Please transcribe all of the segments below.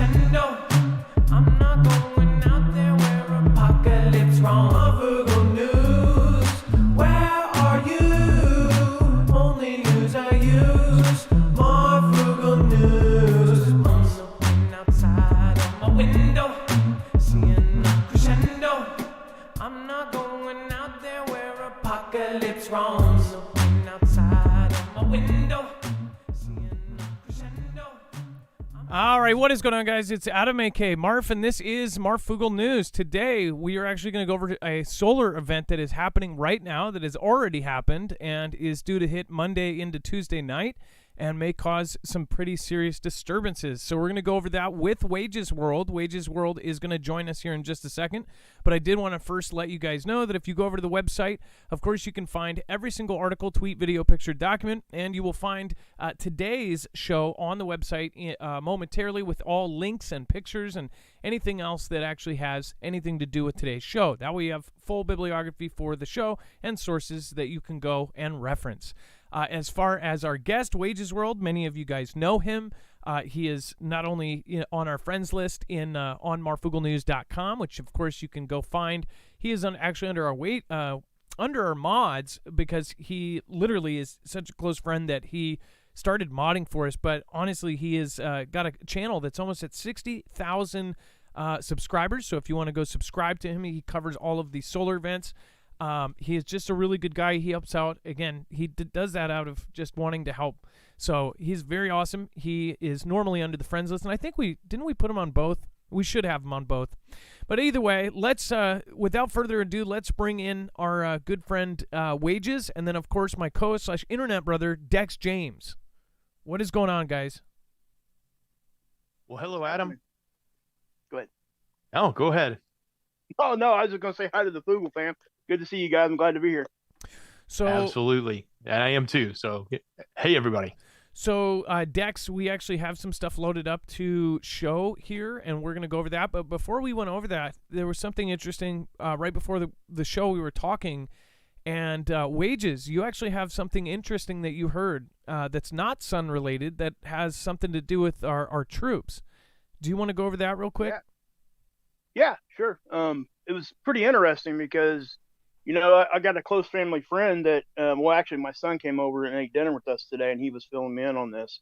crescendo. I'm not going out there where apocalypse wrong. Marfoogle news, where are you? Only news I use. Marfoogle news. I'm looking outside of my window, seeing a crescendo. I'm not going out there where apocalypse wrong. Looking outside of my window, seeing a crescendo. All right, what is going on, guys? It's Adam, a.k.a. Marf, and this is Marfoogle News. Today, we are actually going to go over to a solar event that is happening right now, that has already happened, and is due to hit Monday into Tuesday night, and may cause some pretty serious disturbances. So we're going to go over that with Wages World. Wages World is going to join us here in just a second. But I did want to first let you guys know that if you go over to the website, of course, you can find every single article, tweet, video, picture, document, and you will find today's show on the website momentarily with all links and pictures and anything else that actually has anything to do with today's show. That way you have full bibliography for the show and sources that you can go and reference. As far as our guest, Wages World, many of you guys know him. He is not only on our friends list on marfooglenews.com, which of course you can go find. He is actually under our mods, because he literally is such a close friend that he started modding for us. But honestly, he has got a channel that's almost at 60,000 subscribers. So if you want to go subscribe to him, he covers all of the solar events. He is just a really good guy. He helps out. Again, he does that out of just wanting to help. So he's very awesome. He is normally under the friends list, and I think didn't we put him on both? We should have him on both. But either way, let's without further ado, let's bring in our good friend Wages, and then of course my co-host / internet brother Dex James. What is going on, guys? Well, hello, Adam. Go ahead. Oh, go ahead. Oh, no, I was just going to say hi to the Foogle fam. Good to see you guys. I'm glad to be here. So Absolutely. And I am too. So, hey, everybody. So, Dex, we actually have some stuff loaded up to show here, and we're going to go over that. But before we went over that, there was something interesting right before the show we were talking. And Wages, you actually have something interesting that you heard that's not sun-related, that has something to do with our troops. Do you want to go over that real quick? Yeah, sure. It was pretty interesting because, I got a close family friend that, actually my son came over and ate dinner with us today, and he was filling me in on this.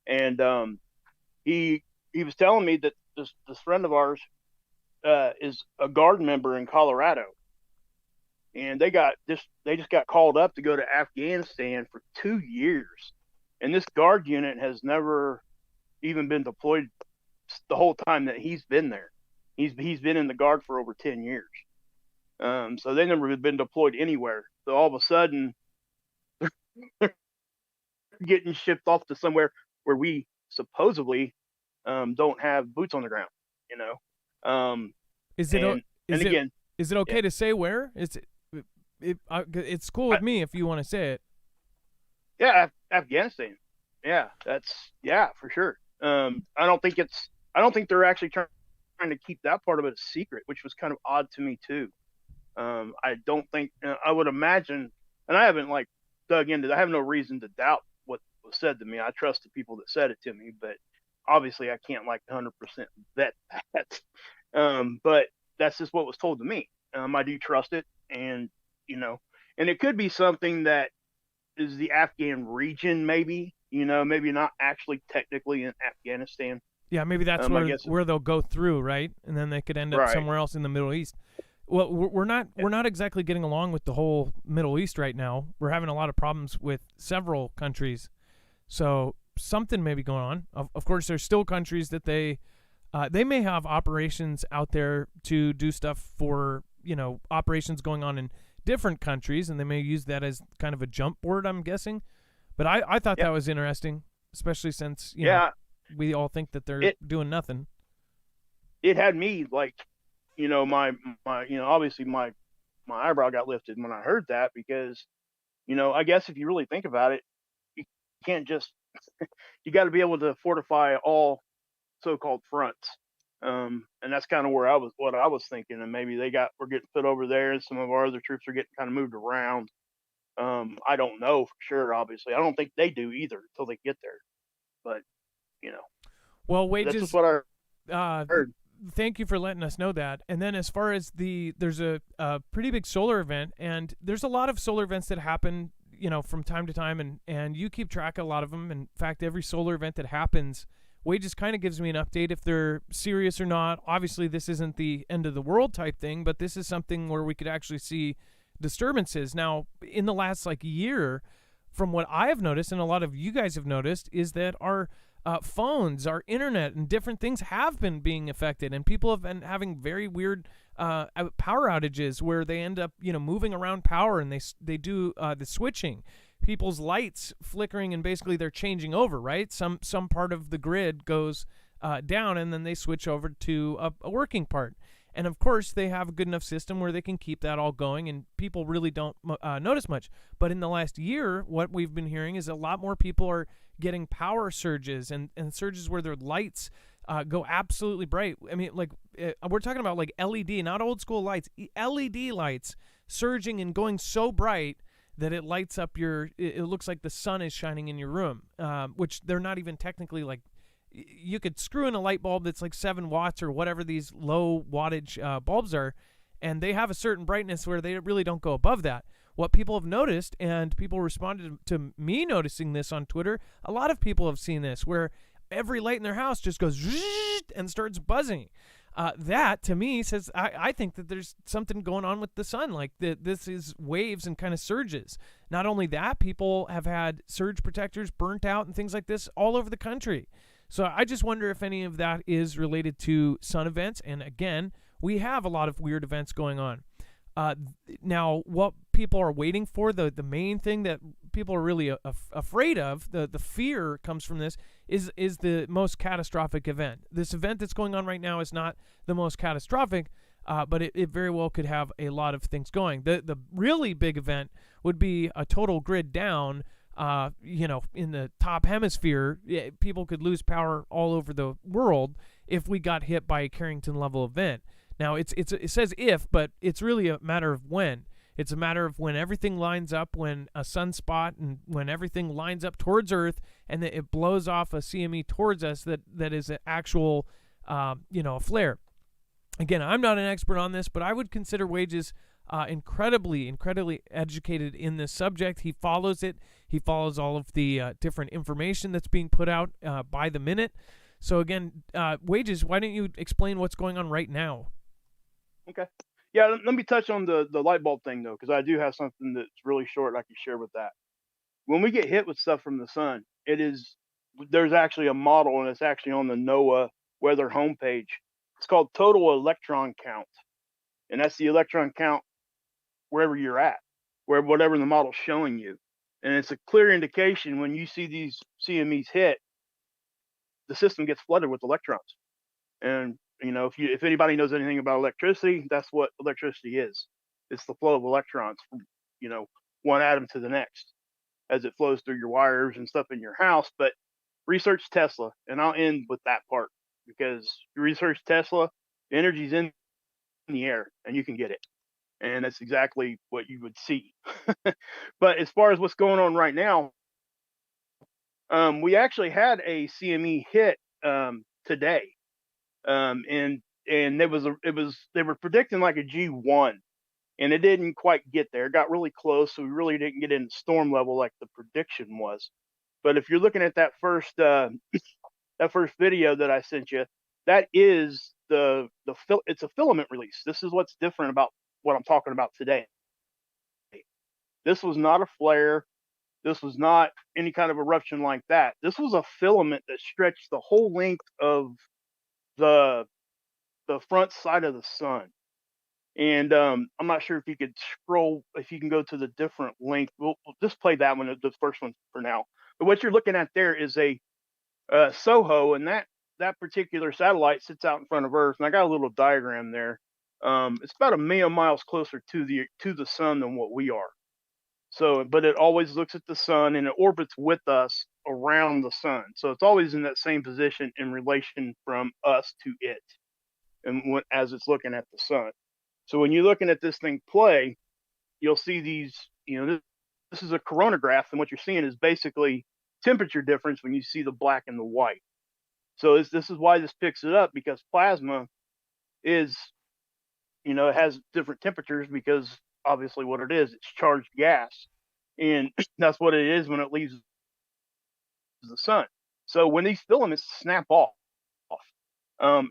And he was telling me that this friend of ours is a Guard member in Colorado. And they just got called up to go to Afghanistan for 2 years. And this Guard unit has never even been deployed the whole time that he's been there. He's been in the Guard for over 10 years. So they never been deployed anywhere. So all of a sudden, they're getting shipped off to somewhere where we supposedly don't have boots on the ground. Is it okay to say where? It's cool with me if you want to say it. Yeah, Afghanistan. Yeah, for sure. I don't think they're actually trying to keep that part of it a secret, which was kind of odd to me too. I don't think I would imagine, and I haven't dug into that. I have no reason to doubt what was said to me. I trust the people that said it to me, but obviously I can't 100% vet that. But that's just what was told to me. I do trust it, and and it could be something that is the Afghan region, maybe not actually technically in Afghanistan. Yeah, maybe that's where they'll go through, right? And then they could end up somewhere else in the Middle East. Well, we're not exactly getting along with the whole Middle East right now. We're having a lot of problems with several countries. So something may be going on. Of course, there's still countries that they may have operations out there to do stuff for, operations going on in different countries, and they may use that as kind of a jump board, I'm guessing. But I thought that was interesting, especially since, we all think that they're doing nothing. It had me my obviously my eyebrow got lifted when I heard that, because, I guess if you really think about it, you can't just, you got to be able to fortify all so-called fronts. And that's kind of what I was thinking. And maybe we're getting put over there, and some of our other troops are getting kind of moved around. I don't know for sure, obviously. I don't think they do either until they get there. But, Well, Wages, that's just what Heard. thank you for letting us know that. And then as far as there's a pretty big solar event, and there's a lot of solar events that happen, from time to time, and you keep track of a lot of them. In fact, every solar event that happens, Wages kind of gives me an update if they're serious or not. Obviously, this isn't the end of the world type thing, but this is something where we could actually see disturbances. Now, in the last year, from what I have noticed, and a lot of you guys have noticed, is that our phones, our internet, and different things have been being affected, and people have been having very weird power outages where they end up, moving around power, and they do the switching. People's lights flickering, and basically they're changing over, right? Some part of the grid goes down, and then they switch over to a working part. And of course, they have a good enough system where they can keep that all going, and people really don't notice much. But in the last year, what we've been hearing is a lot more people are getting power surges and surges where their lights go absolutely bright. I mean, we're talking about LED, not old school lights, LED lights surging and going so bright that it lights up it looks like the sun is shining in your room, which they're not even technically you could screw in a light bulb that's 7 watts or whatever these low wattage bulbs are, and they have a certain brightness where they really don't go above that. What people have noticed, and people responded to me noticing this on Twitter, a lot of people have seen this, where every light in their house just goes and starts buzzing. That, to me, says I think that there's something going on with the sun. This is waves and kind of surges. Not only that, people have had surge protectors burnt out and things like this all over the country. So I just wonder if any of that is related to sun events. And again, we have a lot of weird events going on. Now, what people are waiting for, the main thing that people are really afraid of, the fear comes from this, is the most catastrophic event. This event that's going on right now is not the most catastrophic, but it very well could have a lot of things going. The really big event would be a total grid down. In the top hemisphere, people could lose power all over the world if we got hit by a Carrington level event. Now, it says if, but it's really a matter of when. It's a matter of when everything lines up, when a sunspot and when everything lines up towards Earth, and that it blows off a CME towards us that is an actual, a flare. Again, I'm not an expert on this, but I would consider Wages incredibly educated in this subject. He follows it. He follows all of the different information that's being put out by the minute. So again, Wages, why don't you explain what's going on right now? Okay. Yeah, let me touch on the light bulb thing, though, because I do have something that's really short I can share with that. When we get hit with stuff from the sun, there's actually a model, and it's actually on the NOAA weather homepage. It's called total electron count. And that's the electron count wherever you're at, whatever the model's showing you. And it's a clear indication when you see these CMEs hit, the system gets flooded with electrons. And if anybody knows anything about electricity, that's what electricity is. It's the flow of electrons from one atom to the next as it flows through your wires and stuff in your house. But research Tesla, and I'll end with that part, because you research Tesla, the energy's in the air and you can get it. And that's exactly what you would see. But as far as what's going on right now, we actually had a CME hit today. And they were predicting a G1, and it didn't quite get there. It got really close, so we really didn't get into storm level like the prediction was. But if you're looking at that first video that I sent you, that is it's a filament release. This is what's different about what I'm talking about today. This was not a flare. This was not any kind of eruption like that. This was a filament that stretched the whole length of the front side of the sun. And I'm not sure if you could if you can go to the different length. We'll just play that one, the first one for now. But what you're looking at there is a SOHO, and that particular satellite sits out in front of Earth. And I got a little diagram there. It's about 1 million miles closer to the sun than what we are. So, but it always looks at the sun, and it orbits with us around the sun. So it's always in that same position in relation from us to it, and as it's looking at the sun. So when you're looking at this thing play, you'll see these. This is a coronagraph, and what you're seeing is basically temperature difference when you see the black and the white. So this is why this picks it up, because plasma is, it has different temperatures, because obviously what it is, it's charged gas, and that's what it is when it leaves the sun. So when these filaments snap off,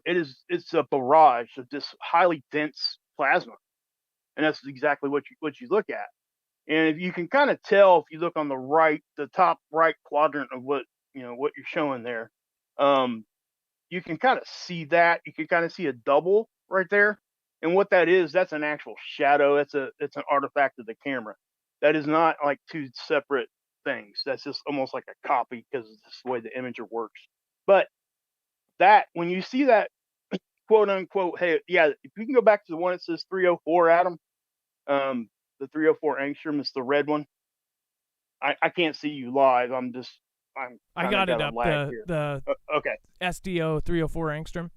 it's a barrage of this highly dense plasma, and that's exactly what you look at. And if you can kind of tell, if you look on the top right quadrant of what you're showing there, you can kind of see that. You can kind of see a double right there, and what that is, that's an actual shadow. It's an artifact of the camera. That is not like two separate things. That's just almost like a copy, because it's the way the imager works. But that, when you see that, quote unquote, hey, yeah, if you can go back to the one that says 304, Adam, the 304 angstrom is the red one. I can't see you live. I got it up. The okay. SDO 304 angstrom.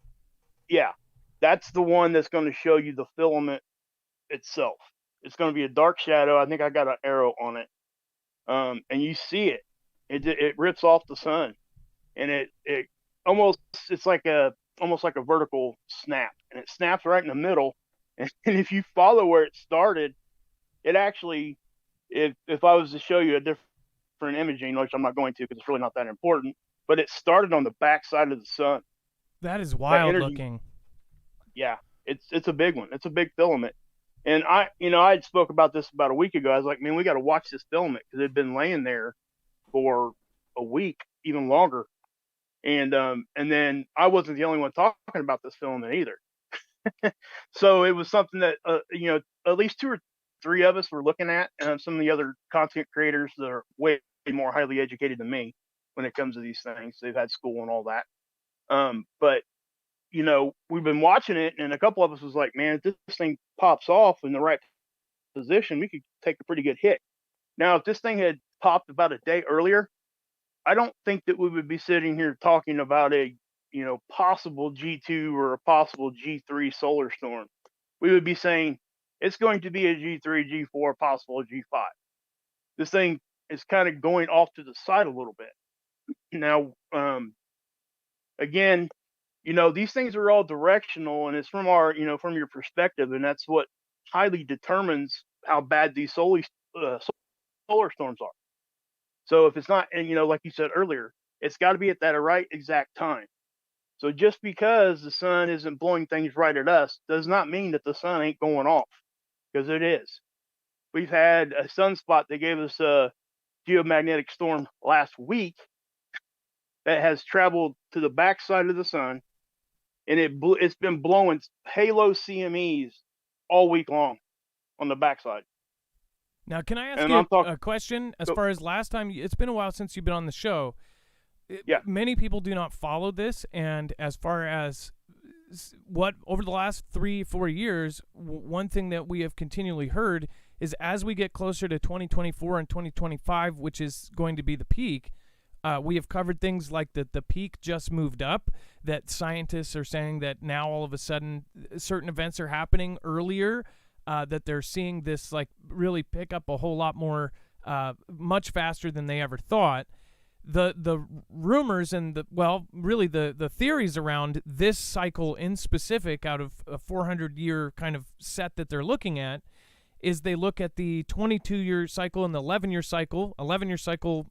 Yeah, that's the one that's going to show you the filament itself. It's going to be a dark shadow. I think I got an arrow on it. And you see it. It rips off the sun, and it it's almost like a vertical snap, and it snaps right in the middle. And if you follow where it started, it actually, if I was to show you a different imaging, which I'm not going to because it's really not that important, but it started on the back side of the sun. That is wild looking. Yeah, it's a big one. It's a big filament. And I had spoke about this about a week ago. I was like, man, we got to watch this filament, because it had been laying there for a week, even longer. And then I wasn't the only one talking about this filament either. So it was something that at least 2 or 3 of us were looking at, and some of the other content creators that are way more highly educated than me when it comes to these things. They've had school and all that. But we've been watching it, and a couple of us was like, man, if this thing pops off in the right position, we could take a pretty good hit. Now, if this thing had popped about a day earlier, I don't think that we would be sitting here talking about a possible G2 or a possible G3 solar storm. We would be saying it's going to be a G3, G4, possible G5. This thing is kind of going off to the side a little bit. Now, again, these things are all directional, and it's from from your perspective, and that's what highly determines how bad these solar storms are. So if it's not, and like you said earlier, it's got to be at that right exact time. So just because the sun isn't blowing things right at us does not mean that the sun ain't going off, because it is. We've had a sunspot that gave us a geomagnetic storm last week that has traveled to the backside of the sun, and it's been blowing halo CMEs all week long on the backside. Now, can I ask you a question? As far as last time, it's been a while since you've been on the show. Yeah. Many people do not follow this, and as far as what over the last 3-4 years, one thing that we have continually heard is, as we get closer to 2024 and 2025, which is going to be the peak, we have covered things like that the peak just moved up, that scientists are saying that now all of a sudden certain events are happening earlier, that they're seeing this like really pick up a whole lot more, much faster than they ever thought. The rumors and the theories around this cycle in specific, out of a 400-year kind of set that they're looking at, is they look at the 22-year cycle and the 11-year cycle. 11-year cycle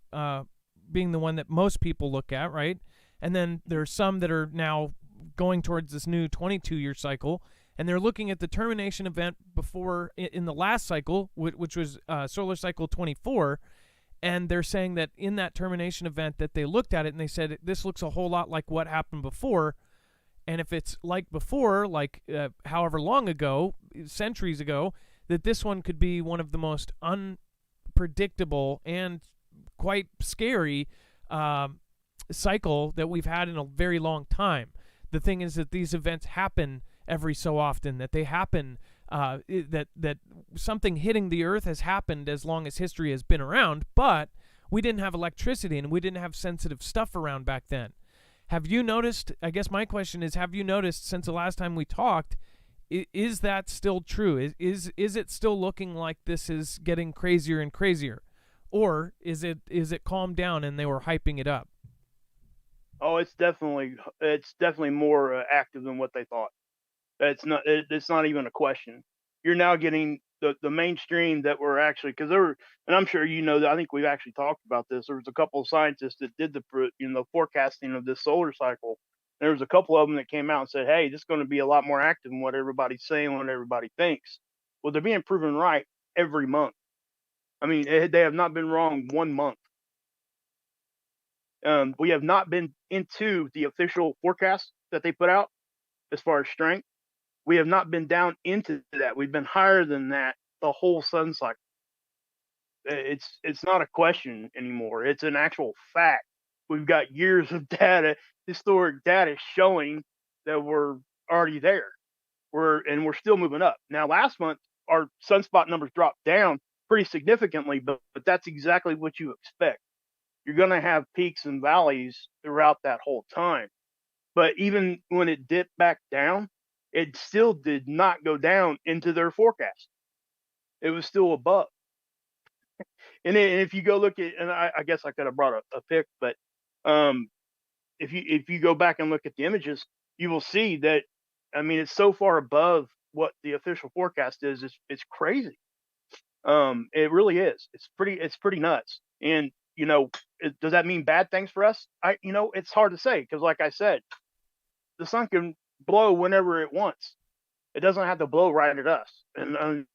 being the one that most people look at, right? And then there's some that are now going towards this new 22-year cycle, and they're looking at the termination event before in the last cycle, which was solar cycle 24. And they're saying that in that termination event that they looked at it and they said, this looks a whole lot like what happened before. And if it's like before, like however long ago, centuries ago, that this one could be one of the most unpredictable and quite scary cycle that we've had in a very long time. The thing is that these events happen every so often, that they happen, that something hitting the earth has happened as long as history has been around, but we didn't have electricity and we didn't have sensitive stuff around back then. Have you noticed, I guess my question is, have you noticed since the last time we talked, is that still true? Is it still looking like this is getting crazier and crazier? Or is it calmed down and they were hyping it up? Oh, it's definitely more active than what they thought. It's not even a question. You're now getting the mainstream that were actually, because there were, and I'm sure you know that, I think we've actually talked about this. There was a couple of scientists that did the forecasting of this solar cycle. There was a couple of them that came out and said, "Hey, this is going to be a lot more active than what everybody's saying, what everybody thinks." Well, they're being proven right every month. I mean, they have not been wrong 1 month. We have not been into the official forecast that they put out as far as strength. We have not been down into that. We've been higher than that the whole sun cycle. It's not a question anymore. It's an actual fact. We've got years of data, historic data showing that we're already there. We're still moving up. Now, last month our sunspot numbers dropped down pretty significantly, but that's exactly what you expect. You're going to have peaks and valleys throughout that whole time. But even when it dipped back down, it still did not go down into their forecast. It was still above. And if you go look at, and I guess I could have brought a pic, but um, if you go back and look at the images, you will see that. I mean, it's so far above what the official forecast is. It's crazy. It really is. It's pretty nuts. And does that mean bad things for us? It's hard to say because, like I said, the sun can blow whenever it wants. It doesn't have to blow right at us. And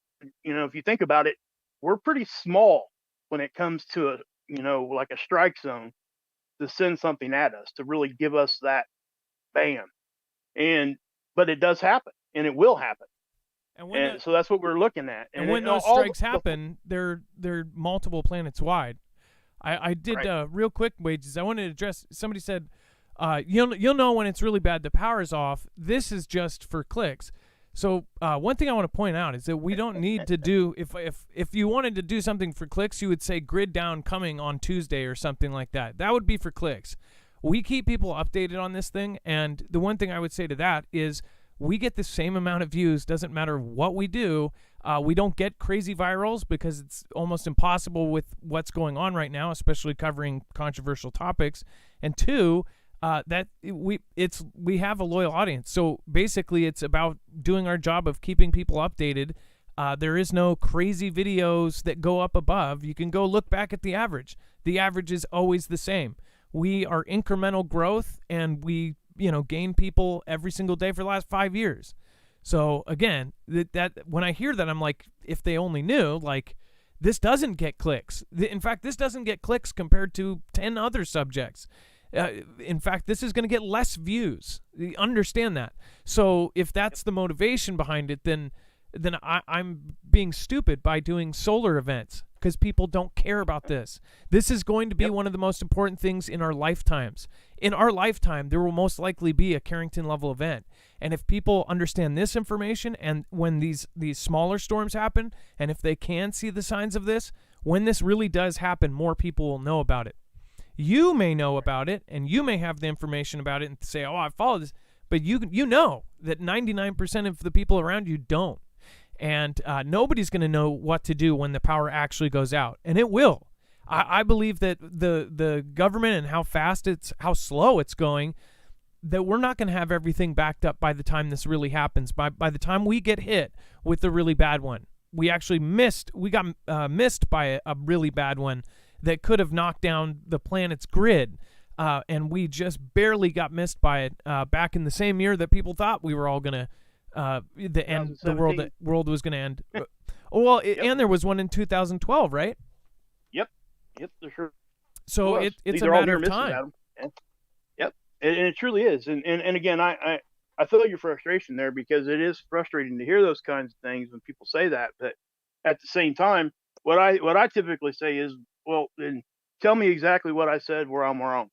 if you think about it, we're pretty small when it comes to like a strike zone to send something at us to really give us that bam. And but it does happen, and it will happen. And And so that's what we're looking at. and when those strikes happen, they're multiple planets wide. I did Right. real quick wages. I wanted to address. Somebody said, you'll know when it's really bad. The power's off. This is just for clicks. So one thing I want to point out is that we don't need to do if you wanted to do something for clicks, you would say grid down coming on Tuesday or something like that. That would be for clicks. We keep people updated on this thing, and the one thing I would say to that is we get the same amount of views. Doesn't matter what we do. We don't get crazy virals because it's almost impossible with what's going on right now, especially covering controversial topics. And two, that we have a loyal audience. So basically, it's about doing our job of keeping people updated. There is no crazy videos that go up above. You can go look back at the average. The average is always the same. We are incremental growth, and we gain people every single day for the last 5 years. So again, that when I hear that, I'm like, if they only knew, like, this doesn't get clicks. In fact, this doesn't get clicks compared to 10 other subjects. In fact, this is going to get less views. Understand that. So if that's the motivation behind it, then I'm being stupid by doing solar events because people don't care about this. This is going to be one of the most important things in our lifetimes. In our lifetime, there will most likely be a Carrington level event. And if people understand this information, and when these smaller storms happen, and if they can see the signs of this, when this really does happen, more people will know about it. You may know about it, and you may have the information about it and say, oh, I follow this. But you know that 99% of the people around you don't. And nobody's going to know what to do when the power actually goes out. And it will. I believe that the government and how slow it's going, that we're not going to have everything backed up by the time this really happens. By the time we get hit with the really bad one, we got missed by a really bad one that could have knocked down the planet's grid. And we just barely got missed by it back in the same year that people thought we were all going to the world was going to end. And there was one in 2012, right? Yep, for sure. So it's These a are all matter near of misses, time. Adam. Yep, and it truly is. And again, I feel your frustration there because it is frustrating to hear those kinds of things when people say that. But at the same time, what I typically say is, well, then tell me exactly what I said where I'm wrong.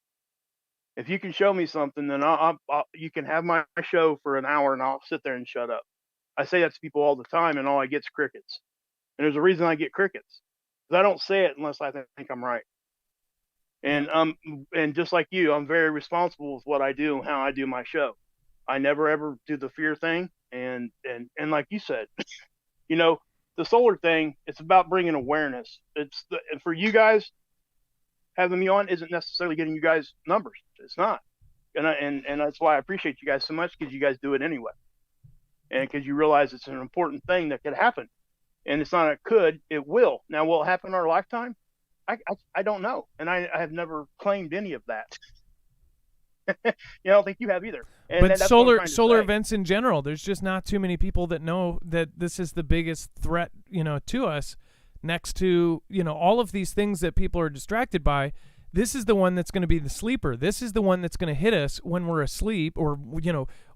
If you can show me something, then you can have my show for an hour and I'll sit there and shut up. I say that to people all the time, and all I get is crickets. And there's a reason I get crickets, because I don't say it unless I think I'm right. And just like you, I'm very responsible with what I do and how I do my show. I never ever do the fear thing, and like you said, the solar thing. It's about bringing awareness. And for you guys, having me on isn't necessarily getting you guys numbers. It's not. And that's why I appreciate you guys so much, because you guys do it anyway, and because you realize it's an important thing that could happen, and it's not a could, it will. Now, will it happen in our lifetime? I don't know, and I have never claimed any of that. I don't think you have either. And But that's what I'm trying to solar say. events in general, there's just not too many people that know that this is the biggest threat, to us, next to, all of these things that people are distracted by. This is the one that's going to be the sleeper. This is the one that's going to hit us when we're asleep, or,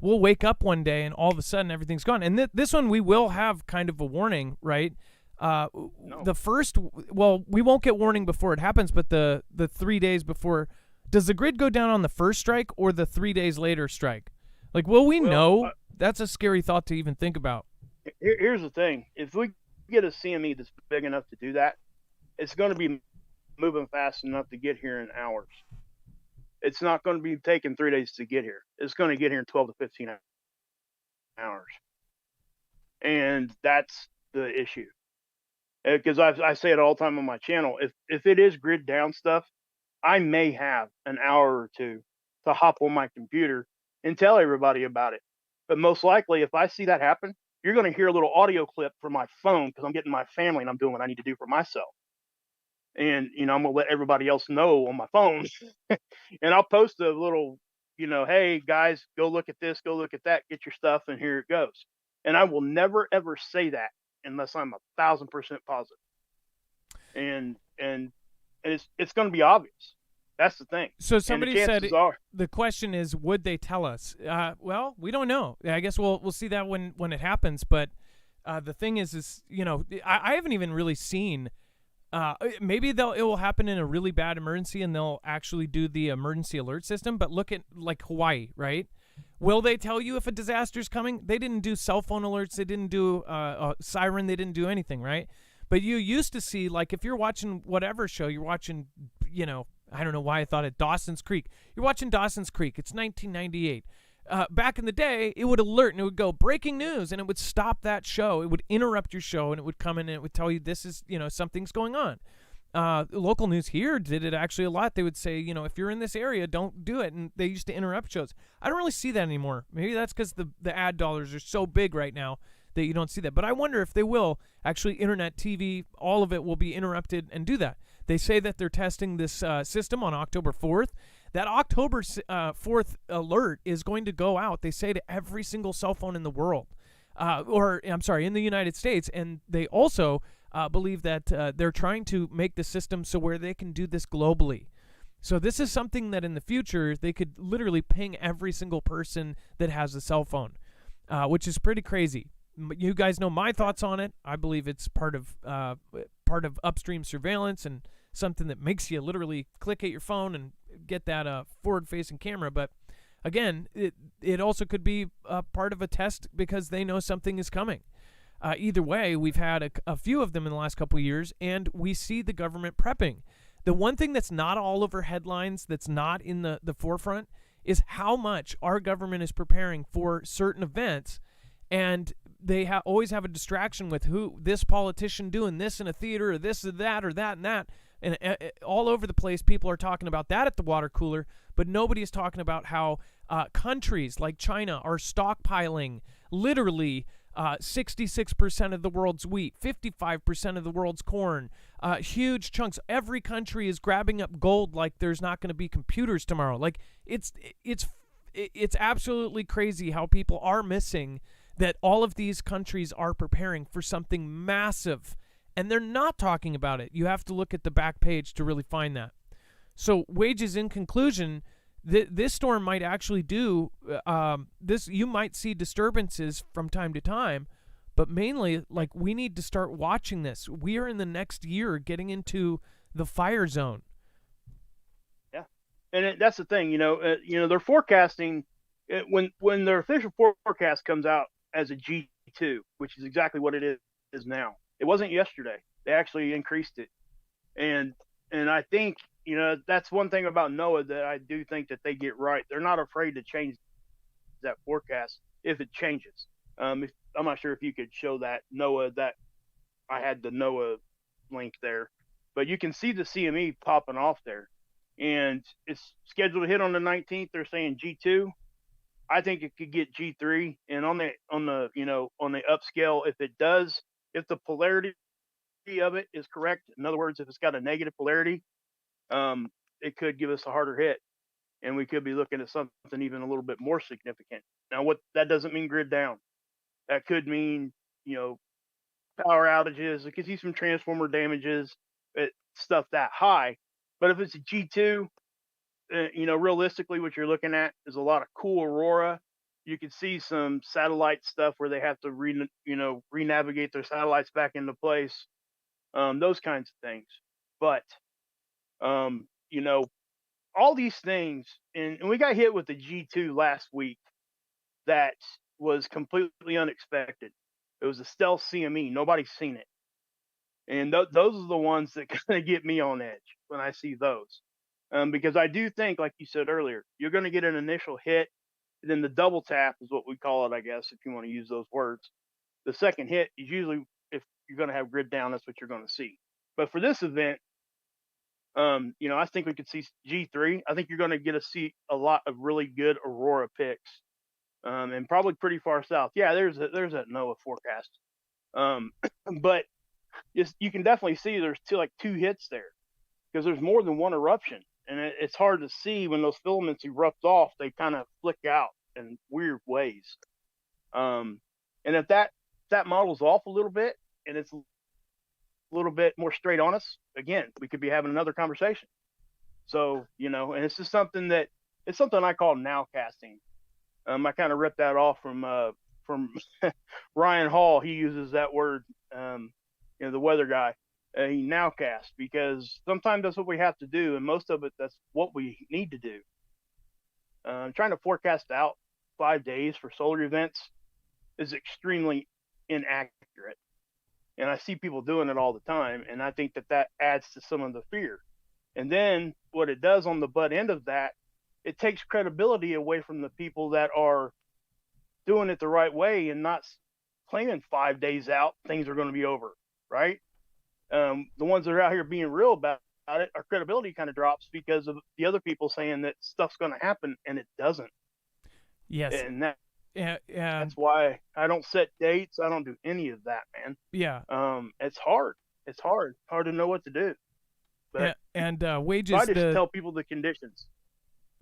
we'll wake up one day and all of a sudden everything's gone. And this one, we will have kind of a warning, right? No. The first, well, we won't get warning before it happens, but the 3 days before, does the grid go down on the first strike or the 3 days later strike? Like, will we know? That's a scary thought to even think about. Here's the thing: if we get a CME that's big enough to do that, it's going to be moving fast enough to get here in hours. It's not going to be taking 3 days to get here. It's going to get here in 12 to 15 hours, and that's the issue. Because I say it all the time on my channel. If it is grid down stuff, I may have an hour or two to hop on my computer and tell everybody about it. But most likely, if I see that happen, you're going to hear a little audio clip from my phone, because I'm getting my family and I'm doing what I need to do for myself. And, I'm going to let everybody else know on my phone. And I'll post a little, hey, guys, go look at this, go look at that, get your stuff, and here it goes. And I will never, ever say that unless I'm 1,000% positive. And it's going to be obvious. That's the thing. So somebody said are, the question is, would they tell us? Well, we don't know. I guess we'll see that when it happens. But the thing is I haven't even really seen. Maybe it will happen in a really bad emergency and they'll actually do the emergency alert system. But look at like Hawaii, right? Will they tell you if a disaster's coming? They didn't do cell phone alerts. They didn't do a siren. They didn't do anything, right? But you used to see, like, if you're watching whatever show, you're watching, I don't know why I thought it, Dawson's Creek. You're watching Dawson's Creek. It's 1998. Back in the day, it would alert and it would go, breaking news, and it would stop that show. It would interrupt your show, and it would come in and it would tell you this is, something's going on. Local news here did it actually a lot. They would say, if you're in this area, don't do it. And they used to interrupt shows. I don't really see that anymore. Maybe that's because the ad dollars are so big right now that you don't see that. But I wonder if they will actually, internet, TV, all of it will be interrupted and do that. They say that they're testing this system on October 4th. That October 4th alert is going to go out, they say, to every single cell phone in the world. In the United States. And they also believe that they're trying to make the system so where they can do this globally. So this is something that in the future they could literally ping every single person that has a cell phone, which is pretty crazy. You guys know my thoughts on it. I believe it's part of upstream surveillance and something that makes you literally click at your phone and get that forward-facing camera. But again, it also could be part of a test because they know something is coming. Either way, we've had a few of them in the last couple of years, and we see the government prepping. The one thing that's not all over headlines, that's not in the forefront, is how much our government is preparing for certain events. And they always have a distraction with who this politician doing this in a theater, or this or that or that and that. And all over the place, people are talking about that at the water cooler, but nobody is talking about how countries like China are stockpiling literally 66% of the world's wheat, 55% of the world's corn, huge chunks. Every country is grabbing up gold like there's not going to be computers tomorrow. Like it's absolutely crazy how people are missing that all of these countries are preparing for something massive, and they're not talking about it. You have to look at the back page to really find that. So, wages in conclusion, this storm might actually do this. You might see disturbances from time to time, but mainly, like, we need to start watching this. We are in the next year getting into the fire zone. Yeah, and that's the thing. They're forecasting when their official forecast comes out as a G2, which is exactly what it is now. It wasn't yesterday. They actually increased it. And I think, that's one thing about NOAA that I do think that they get right. They're not afraid to change that forecast if it changes. I'm not sure if you could show that NOAA, that I had the NOAA link there, but you can see the CME popping off there. and it's scheduled to hit on the 19th. They're saying G2. I think it could get G3, and on the on the upscale, if the polarity of it is correct, in other words, if it's got a negative polarity, it could give us a harder hit, and we could be looking at something even a little bit more significant. Now, what that doesn't mean grid down. That could mean power outages. It could see some transformer damages, stuff that high. But if it's a G2, realistically, what you're looking at is a lot of cool aurora. You can see some satellite stuff where they have to re-navigate their satellites back into place, those kinds of things. But all these things, and we got hit with the G2 last week. That was completely unexpected. It was a stealth CME. Nobody's seen it, and those are the ones that kind of get me on edge when I see those. Because I do think, like you said earlier, you're going to get an initial hit, and then the double tap is what we call it, I guess, if you want to use those words. The second hit is usually, if you're going to have grid down, that's what you're going to see. But for this event, I think we could see G3. I think you're going to get to see a lot of really good aurora picks, and probably pretty far south. Yeah, there's that NOAA forecast, but you can definitely see there's two hits there because there's more than one eruption. And it's hard to see when those filaments erupt off. They kind of flick out in weird ways. And if that model's off a little bit and it's a little bit more straight on us, again, we could be having another conversation. So, and it's just something I call nowcasting. I kind of ripped that off from Ryan Hall. He uses that word, the weather guy. He nowcast, because sometimes that's what we have to do, and most of it that's what we need to do. Trying to forecast out 5 days for solar events is extremely inaccurate, and I see people doing it all the time, and I think that adds to some of the fear. And then what it does on the butt end of that, it takes credibility away from the people that are doing it the right way and not claiming 5 days out things are going to be over, right? The ones that are out here being real about it, our credibility kind of drops because of the other people saying that stuff's going to happen and it doesn't. Yes. And that's why I don't set dates. I don't do any of that, man. Yeah. It's hard. It's hard to know what to do. But wages. I just tell people the conditions.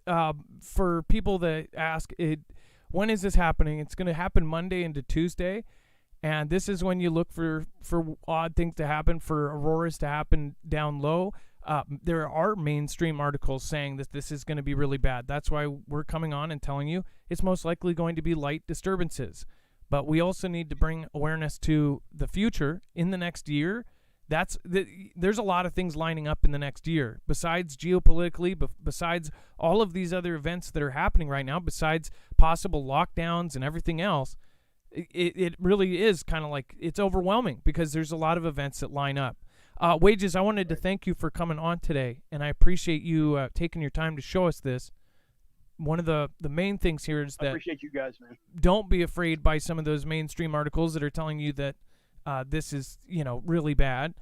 For people that ask, when is this happening? It's going to happen Monday into Tuesday. And this is when you look for odd things to happen, for auroras to happen down low. There are mainstream articles saying that this is going to be really bad. That's why we're coming on and telling you it's most likely going to be light disturbances. But we also need to bring awareness to the future in the next year. There's a lot of things lining up in the next year, besides geopolitically, besides all of these other events that are happening right now, besides possible lockdowns and everything else. It really is kind of like, it's overwhelming because there's a lot of events that line up. Wages, I wanted to thank you for coming on today, and I appreciate you taking your time to show us this. One of the main things here is that I appreciate you guys, man. Don't be afraid by some of those mainstream articles that are telling you that this is really bad.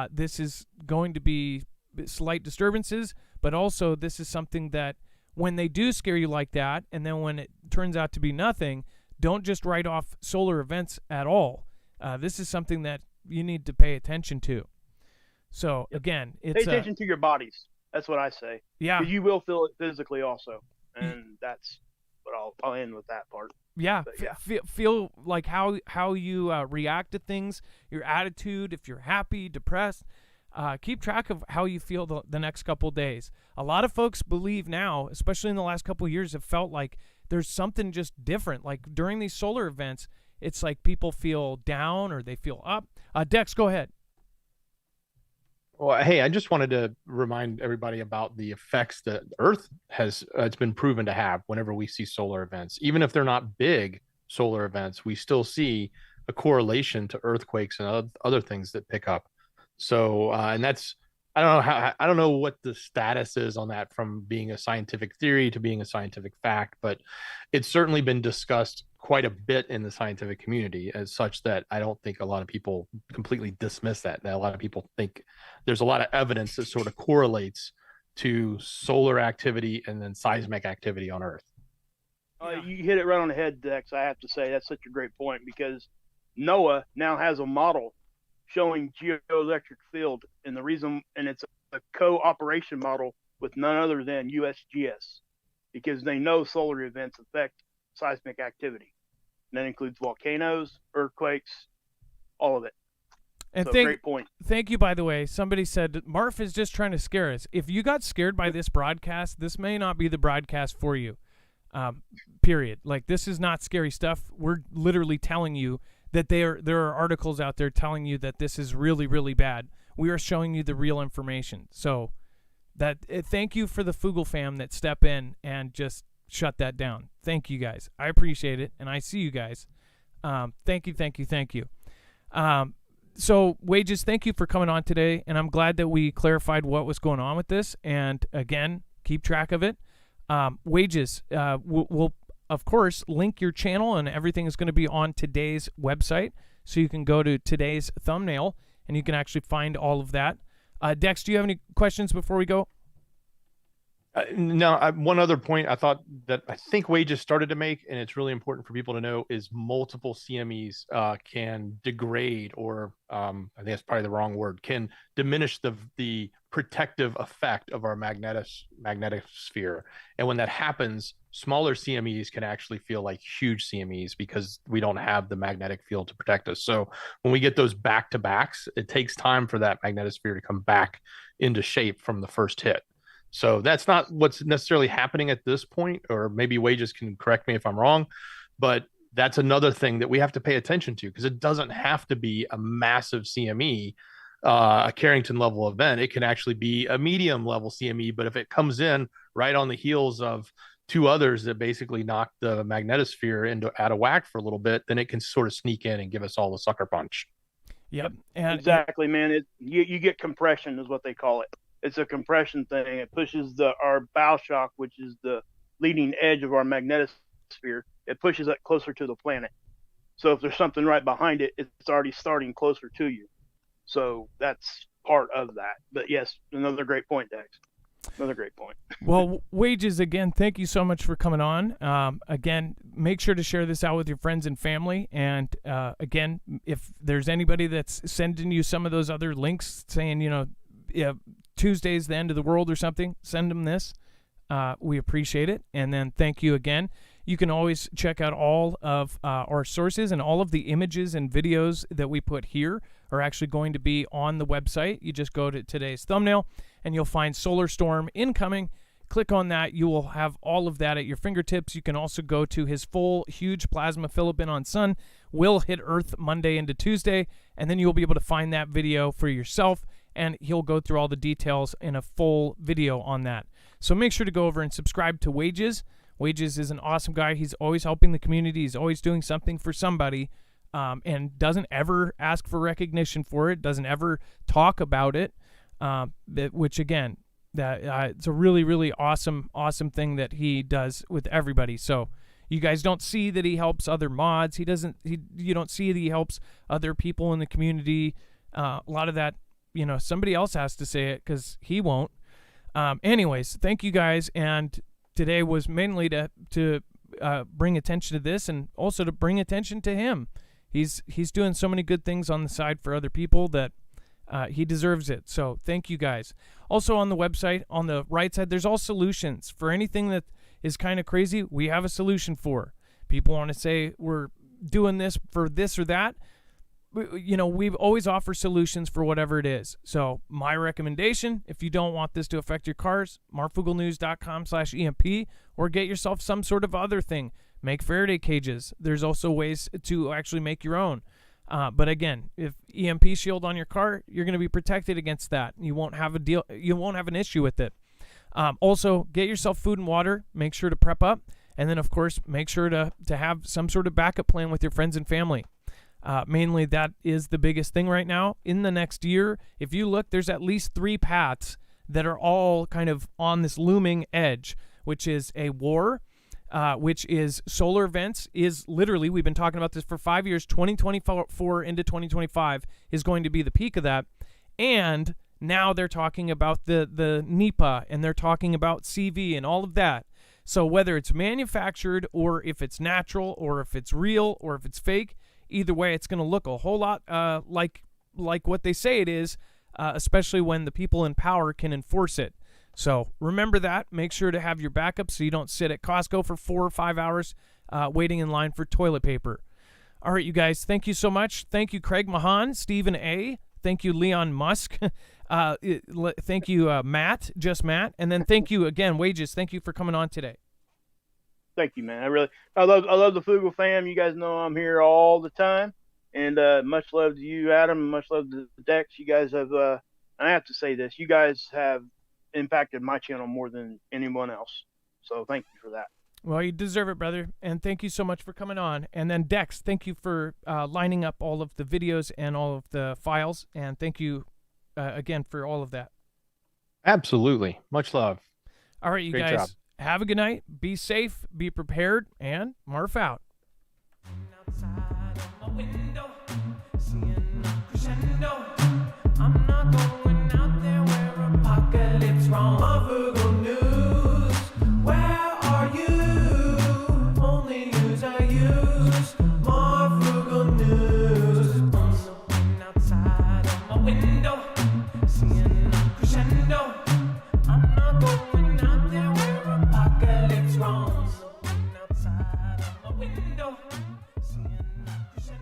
This is going to be slight disturbances, but also this is something that when they do scare you like that, and then when it turns out to be nothing, don't just write off solar events at all. This is something that you need to pay attention to. So again, pay attention to your bodies. That's what I say. Yeah, you will feel it physically also, and that's what I'll end with that part. Yeah, yeah. Feel like how you react to things, your attitude. If you're happy, depressed, keep track of how you feel the next couple days. A lot of folks believe now, especially in the last couple of years, have felt like there's something just different. Like during these solar events, it's like people feel down or they feel up. Dex, go ahead. Well, hey, I just wanted to remind everybody about the effects that Earth has, it's been proven to have whenever we see solar events. Even if they're not big solar events, we still see a correlation to earthquakes and other things that pick up. So, and that's, I don't know what the status is on that, from being a scientific theory to being a scientific fact, but it's certainly been discussed quite a bit in the scientific community as such that I don't think a lot of people completely dismiss that. A lot of people think there's a lot of evidence that sort of correlates to solar activity and then seismic activity on Earth. You hit it right on the head, Dex. I have to say that's such a great point, because NOAA now has a model showing geoelectric field, and it's a cooperation model with none other than USGS, because they know solar events affect seismic activity. And that includes volcanoes, earthquakes, all of it. And so great point. Thank you, by the way. Somebody said, Marf is just trying to scare us. If you got scared by this broadcast, this may not be the broadcast for you. Period. Like, this is not scary stuff. We're literally telling you that there are articles out there telling you that this is really, really bad. We are showing you the real information. So thank you for the Foogle fam that step in and just shut that down. Thank you, guys. I appreciate it, and I see you guys. Thank you. So, Wages, thank you for coming on today, and I'm glad that we clarified what was going on with this, and again, keep track of it. Wages, we'll, of course, link your channel, and everything is going to be on today's website, so you can go to today's thumbnail, and you can actually find all of that. Dex, do you have any questions before we go? No, one other point I think Wages started to make, and it's really important for people to know, is multiple CMEs can degrade, or I think that's probably the wrong word, can diminish the protective effect of our magnetic sphere. And when that happens, smaller CMEs can actually feel like huge CMEs because we don't have the magnetic field to protect us. So when we get those back-to-backs, it takes time for that magnetosphere to come back into shape from the first hit. So that's not what's necessarily happening at this point, or maybe Wages can correct me if I'm wrong, but that's another thing that we have to pay attention to, because it doesn't have to be a massive CME, a Carrington level event. It can actually be a medium level CME, but if it comes in right on the heels of two others that basically knock the magnetosphere out of whack for a little bit, then it can sort of sneak in and give us all the sucker punch. Yep. Exactly, man. You get compression is what they call it. It's a compression thing. It pushes our bow shock, which is the leading edge of our magnetosphere. It pushes it closer to the planet. So if there's something right behind it, it's already starting closer to you. So that's part of that. But yes, another great point, Dex. Another great point. Well, Wages, again, thank you so much for coming on. Again, make sure to share this out with your friends and family. And again, if there's anybody that's sending you some of those other links saying, Tuesday's the end of the world or something, send them this. We appreciate it. And then thank you again. You can always check out all of our sources, and all of the images and videos that we put here are actually going to be on the website. You just go to today's thumbnail and you'll find Solar Storm incoming. Click on that. You will have all of that at your fingertips. You can also go to his full huge plasma filament on sun will hit Earth Monday into Tuesday, and then you'll be able to find that video for yourself, and he'll go through all the details in a full video on that. So make sure to go over and subscribe to Wages. Wages is an awesome guy. He's always helping the community. He's always doing something for somebody, and doesn't ever ask for recognition for it, doesn't ever talk about it, which, again, it's a really, really awesome thing that he does with everybody. So you guys don't see that he helps other mods. You don't see that he helps other people in the community. A lot of that, somebody else has to say it because he won't. Anyways, thank you guys. And today was mainly to bring attention to this, and also to bring attention to him. He's doing so many good things on the side for other people that he deserves it. So thank you guys. Also on the website, on the right side, there's all solutions for anything that is kind of crazy. We have a solution for. People want to say we're doing this for this or that. We've always offer solutions for whatever it is. So my recommendation, if you don't want this to affect your cars, marfooglenews.com/EMP, or get yourself some sort of other thing. Make Faraday cages. There's also ways to actually make your own. But again, if EMP shield on your car, you're going to be protected against that. You won't have an issue with it. Also, get yourself food and water. Make sure to prep up. And then, of course, make sure to have some sort of backup plan with your friends and family. Mainly, that is the biggest thing right now. In the next year, if you look, there's at least 3 paths that are all kind of on this looming edge, which is a war, which is solar events. Is literally, we've been talking about this for 5 years, 2024 into 2025 is going to be the peak of that. And Now they're talking about the NEPA, and they're talking about CV and all of that. So whether it's manufactured or if it's natural or if it's real or if it's fake, either way, it's going to look a whole lot like what they say it is, especially when the people in power can enforce it. So remember that. Make sure to have your backup so you don't sit at Costco for 4 or 5 hours waiting in line for toilet paper. All right, you guys, thank you so much. Thank you, Craig Mahan, Stephen A. Thank you, Leon Musk. Thank you, Matt, just Matt. And then thank you again, Wages. Thank you for coming on today. Thank you, man. I love the Foogle fam. You guys know I'm here all the time. And much love to you, Adam, and much love to Dex. You guys have, I have to say this, you guys have impacted my channel more than anyone else. So thank you for that. Well, you deserve it, brother. And thank you so much for coming on. And then Dex, thank you for lining up all of the videos and all of the files. And thank you again for all of that. Absolutely. Much love. All right, you Great guys, job. have a good night. Be safe, be prepared, and Marf out.